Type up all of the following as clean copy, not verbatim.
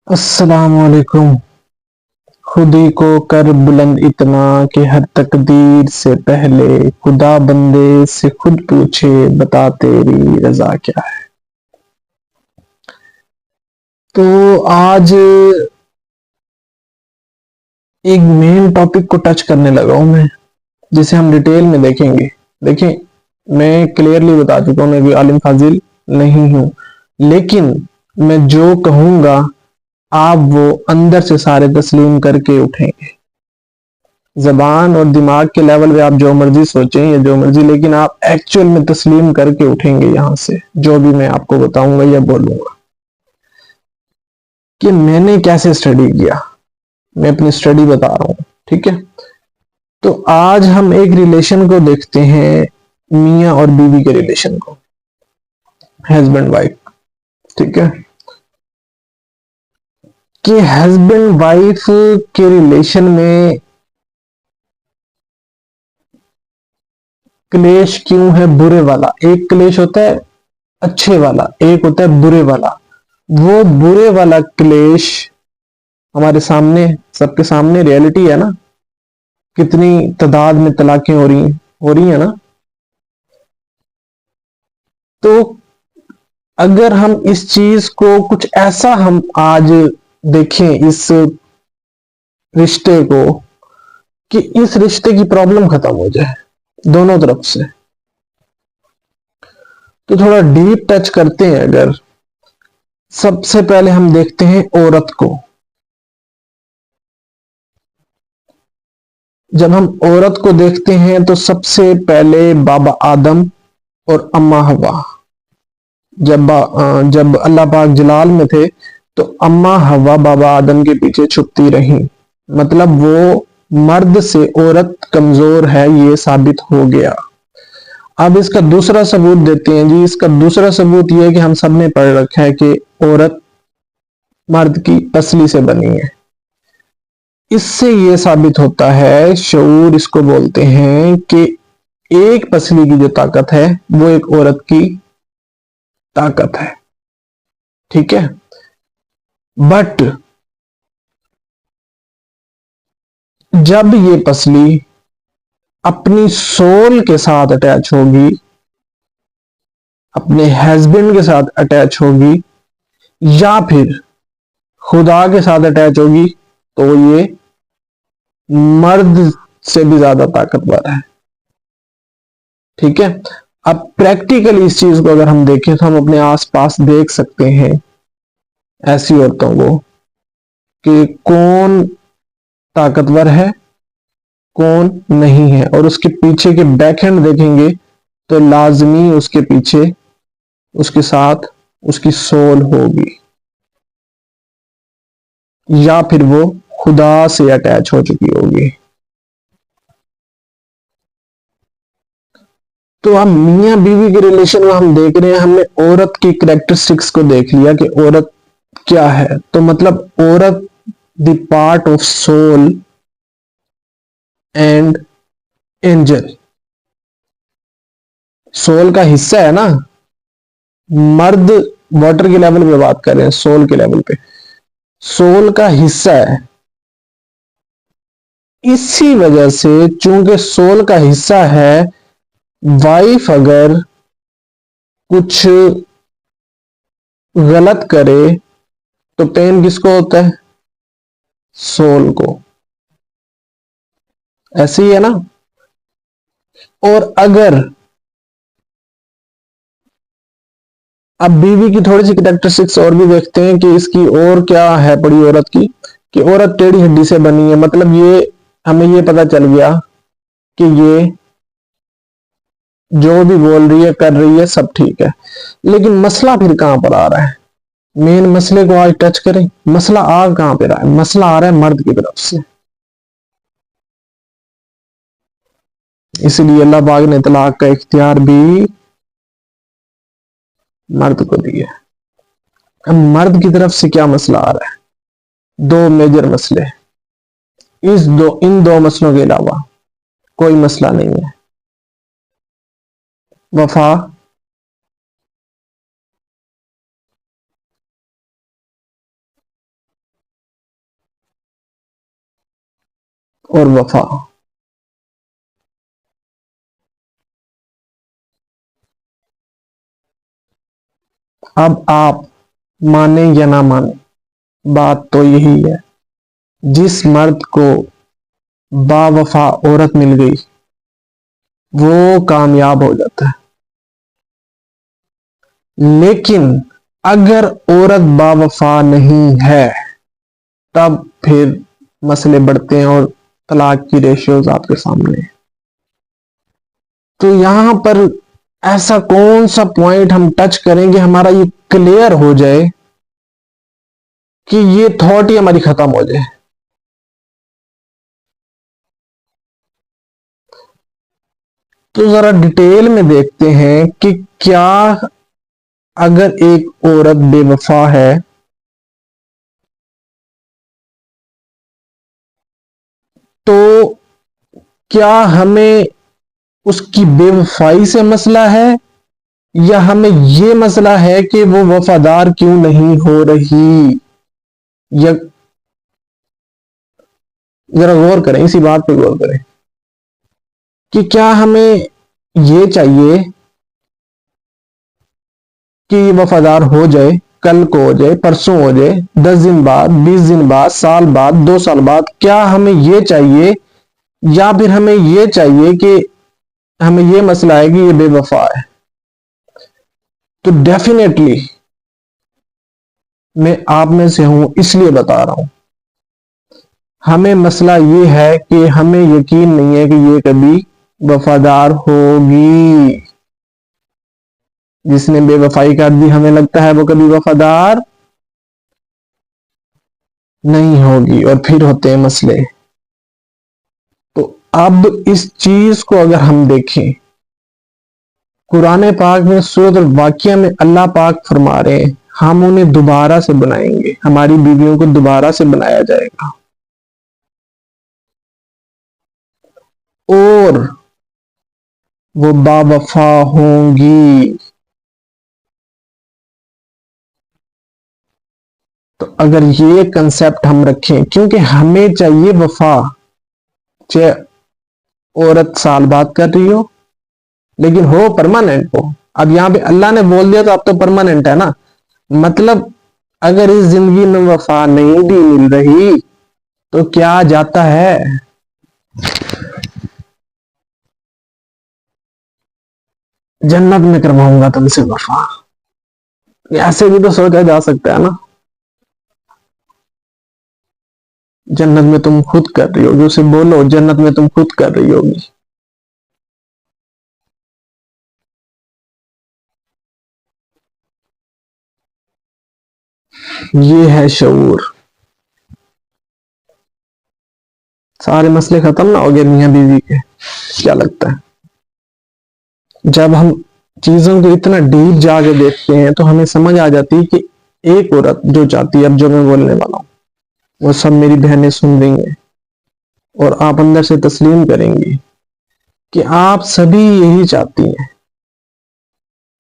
अस्सलामुअलैकुम। खुद ही को कर बुलंद इतना कि हर तकदीर से पहले खुदा बंदे से खुद पूछे, बता तेरी रजा क्या है। तो आज एक मेन टॉपिक को टच करने लगा हूं मैं, जिसे हम डिटेल में देखेंगे। देखें, मैं क्लियरली बता चुका हूं, मैं भी आलिम फाजिल नहीं हूं, लेकिन मैं जो कहूंगा आप वो अंदर से सारे तस्लीम करके उठेंगे। जबान और दिमाग के लेवल पे आप जो मर्जी सोचें या जो मर्जी, लेकिन आप एक्चुअल में तस्लीम करके उठेंगे यहां से, जो भी मैं आपको बताऊंगा या बोलूंगा कि मैंने कैसे स्टडी किया। मैं अपनी स्टडी बता रहा हूं, ठीक है। तो आज हम एक रिलेशन को देखते हैं, मियाँ और बीवी के रिलेशन को, हस्बैंड वाइफ, ठीक है। कि हस्बैंड वाइफ के रिलेशन में क्लेश क्यों है? बुरे वाला एक क्लेश होता है, अच्छे वाला एक होता है बुरे वाला। वो बुरे वाला क्लेश हमारे सामने, सबके सामने रियलिटी है ना। कितनी तादाद में तलाकें हो रही है ना। तो अगर हम इस चीज को कुछ ऐसा हम आज देखें, इस रिश्ते को, कि इस रिश्ते की प्रॉब्लम खत्म हो जाए दोनों तरफ से, तो थोड़ा डीप टच करते हैं। अगर सबसे पहले हम देखते हैं औरत को। जब हम औरत को देखते हैं तो सबसे पहले बाबा आदम और अम्मा हवा, जब अल्लाह पाक जलाल में थे तो अम्मा हवा बाबा आदम के पीछे छुपती रही। मतलब वो मर्द से औरत कमजोर है, ये साबित हो गया। अब इसका दूसरा सबूत देते हैं जी। इसका दूसरा सबूत यह है कि हम सब ने पढ़ रखा है कि औरत मर्द की पसली से बनी है। इससे यह साबित होता है, शऊर इसको बोलते हैं, कि एक पसली की जो ताकत है वो एक औरत की ताकत है, ठीक है। बट जब ये पसली अपनी सोल के साथ अटैच होगी, अपने हस्बैंड के साथ अटैच होगी, या फिर खुदा के साथ अटैच होगी, तो ये मर्द से भी ज्यादा ताकतवर है, ठीक है। अब प्रैक्टिकली इस चीज को अगर हम देखें तो हम अपने आसपास देख सकते हैं ऐसी औरतों को कि कौन ताकतवर है, कौन नहीं है, और उसके पीछे के बैकएंड देखेंगे तो लाजमी उसके पीछे, उसके साथ उसकी सोल होगी, या फिर वो खुदा से अटैच हो चुकी होगी। तो हम मियाँ बीवी के रिलेशन में हम देख रहे हैं, हमने औरत की करेक्टरिस्टिक्स को देख लिया कि औरत क्या है। तो मतलब औरत the part of soul and angel, soul का हिस्सा है ना। मर्द वाटर के लेवल पे बात कर रहे हैं, सोल के लेवल पे सोल का हिस्सा है। इसी वजह से चूंकि सोल का हिस्सा है, वाइफ अगर कुछ गलत करे तो पेन किसको होता है? सोल को। ऐसे ही है ना। और अगर अब बीवी की थोड़ी सी कैरेक्टरिस्टिक्स और भी देखते हैं कि इसकी और क्या है बड़ी औरत की, कि औरत टेढ़ी हड्डी से बनी है। मतलब ये हमें ये पता चल गया कि ये जो भी बोल रही है कर रही है सब ठीक है, लेकिन मसला फिर कहां पर आ रहा है? मेन मसले को आज टच करें। मसला आ कहां पे रहा है? मसला आ रहा है मर्द की तरफ से। इसलिए अल्लाह पाक ने तलाक का इख्तियार भी मर्द को दिया। अब मर्द की तरफ से क्या मसला आ रहा है? दो मेजर मसले। इन दो मसलों के अलावा कोई मसला नहीं है। वफा, और वफा। अब आप माने या ना माने, बात तो यही है, जिस मर्द को बावफा औरत मिल गई वो कामयाब हो जाता है। लेकिन अगर औरत बावफा नहीं है तब फिर मसले बढ़ते हैं और तलाक की रेशियोज आपके सामने है। तो यहां पर ऐसा कौन सा पॉइंट हम टच करेंगे हमारा ये क्लियर हो जाए कि ये थॉट ही हमारी खत्म हो जाए। तो जरा डिटेल में देखते हैं कि क्या अगर एक औरत बेवफा है तो क्या हमें उसकी बेवफाई से मसला है या हमें यह मसला है कि वो वफादार क्यों नहीं हो रही। या जरा गौर करें, इसी बात पे गौर करें कि क्या हमें ये चाहिए कि ये वफादार हो जाए, कल को हो जाए, परसों हो जाए, 10 दिन बाद, 20 दिन बाद, साल बाद, 2 साल बाद, क्या हमें ये चाहिए या फिर हमें ये चाहिए कि हमें ये मसला है कि ये बेवफा है। तो डेफिनेटली मैं आप में से हूं इसलिए बता रहा हूं, हमें मसला ये है कि हमें यकीन नहीं है कि ये कभी वफादार होगी। जिसने बेवफाई कर दी हमें लगता है वो कभी वफादार नहीं होगी और फिर होते हैं मसले। तो अब इस चीज को अगर हम देखें, कुरान पाक में सूरत वाकिया में अल्लाह पाक फरमा रहे हैं हम उन्हें दोबारा से बनाएंगे, हमारी बीवियों को दोबारा से बनाया जाएगा और वो बावफा होंगी। तो अगर ये कंसेप्ट हम रखें, क्योंकि हमें चाहिए वफा, चाहे औरत साल बाद कर रही हो लेकिन हो परमानेंट हो। अब यहां पे अल्लाह ने बोल दिया तो अब तो परमानेंट है ना। मतलब अगर इस जिंदगी में वफा नहीं भी मिल रही तो क्या जाता है, जन्नत में करवाऊंगा तुमसे वफा। ऐसे भी तो सोचा जा सकता है ना, जन्नत में तुम खुद कर रही होगी, उसे बोलो जन्नत में तुम खुद कर रही होगी। ये है शऊर। सारे मसले खत्म ना हो गए मियां बीवी के, क्या लगता है। जब हम चीजों को इतना डीप जाके देखते हैं तो हमें समझ आ जाती है कि एक औरत जो चाहती है, अब जो मैं बोलने वाला हूं वो सब मेरी बहनें सुन रही हैं और आप अंदर से तस्लीम करेंगी कि आप सभी यही चाहती हैं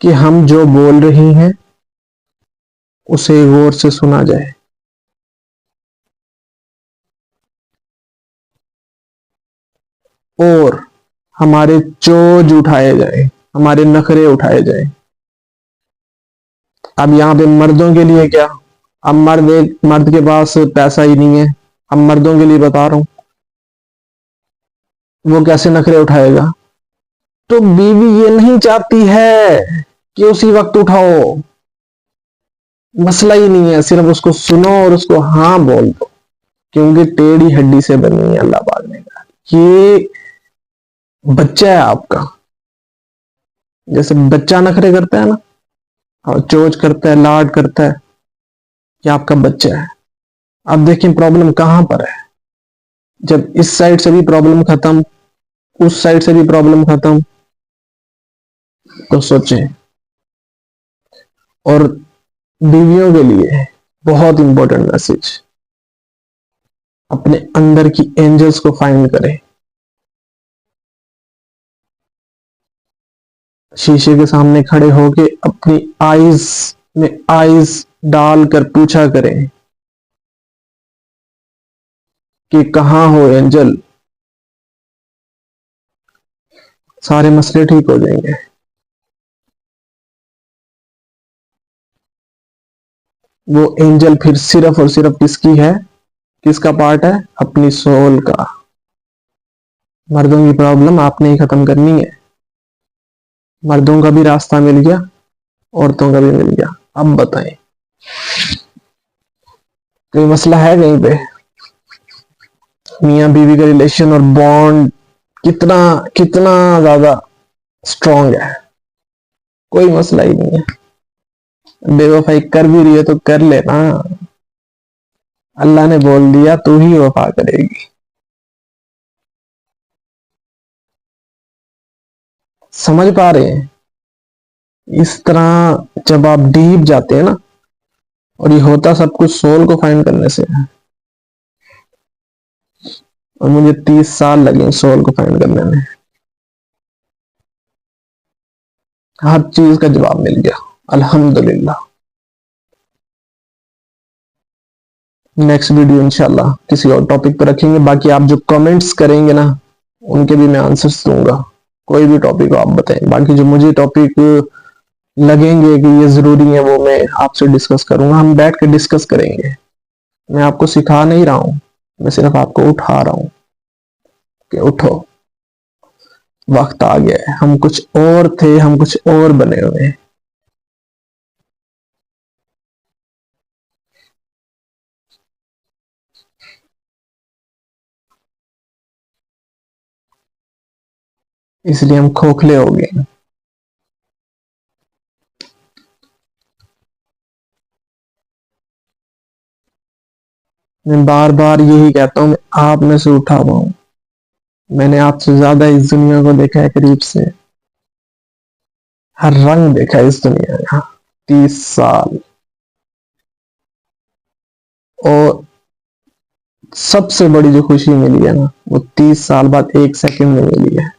कि हम जो बोल रही हैं उसे गौर से सुना जाए और हमारे चोज उठाए जाए, हमारे नखरे उठाए जाए। अब यहां पे मर्दों के लिए क्या, अब एक मर्द के पास पैसा ही नहीं है, अब मर्दों के लिए बता रहा हूं, वो कैसे नखरे उठाएगा। तो बीवी ये नहीं चाहती है कि उसी वक्त उठाओ, मसला ही नहीं है, सिर्फ उसको सुनो और उसको हाँ बोल दो, क्योंकि टेढ़ी हड्डी से बनी है अल्लाह पाक ने कहा। ये बच्चा है आपका, जैसे बच्चा नखरे करता है ना और चोच करता है, लाड करता है, ये आपका बच्चा है। अब देखें प्रॉब्लम कहां पर है, जब इस साइड से भी प्रॉब्लम खत्म, उस साइड से भी प्रॉब्लम खत्म, तो सोचें। और बीवियों के लिए बहुत इंपॉर्टेंट मैसेज, अपने अंदर की एंजल्स को फाइंड करें। शीशे के सामने खड़े होके अपनी आईज में आईज डालकर पूछा करें कि कहां हो एंजल, सारे मसले ठीक हो जाएंगे। वो एंजल फिर सिर्फ और सिर्फ किसकी है, किसका पार्ट है, अपनी सोल का। मर्दों की प्रॉब्लम आपने ही खत्म करनी है। मर्दों का भी रास्ता मिल गया, औरतों का भी मिल गया। अब बताएं, कोई मसला है कहीं पे? मियां बीवी का रिलेशन और बॉन्ड कितना कितना ज्यादा स्ट्रांग है, कोई मसला ही नहीं है। बेवफाई कर भी रही है तो कर लेना, अल्लाह ने बोल दिया तू ही वफा करेगी। समझ पा रहे हैं? इस तरह जब आप डीप जाते हैं ना, और ये होता सब कुछ सोल को फाइंड करने से है। और मुझे 30 साल लगे सोल को फाइंड करने में। हर चीज का जवाब मिल गया, अल्हम्दुलिल्लाह। नेक्स्ट वीडियो इंशाल्लाह किसी और टॉपिक पर रखेंगे। बाकी आप जो कमेंट्स करेंगे ना, उनके भी मैं आंसर्स दूंगा। कोई भी टॉपिक हो आप बताएं। बाकी जो मुझे टॉपिक लगेंगे कि ये जरूरी है, वो मैं आपसे डिस्कस करूंगा। हम बैठ के डिस्कस करेंगे। मैं आपको सिखा नहीं रहा हूं, मैं सिर्फ आपको उठा रहा हूं कि उठो, वक्त आ गया है। हम कुछ और थे, हम कुछ और बने हुए हैं। इसलिए हम खोखले हो गए। मैं बार बार यही कहता हूं, मैं आप में से उठा हुआ हूं। मैंने आपसे ज्यादा इस दुनिया को देखा है करीब से, हर रंग देखा है इस दुनिया का। 30 साल। और सबसे बड़ी जो खुशी मिली है ना, वो 30 साल बाद 1 सेकंड में मिली है।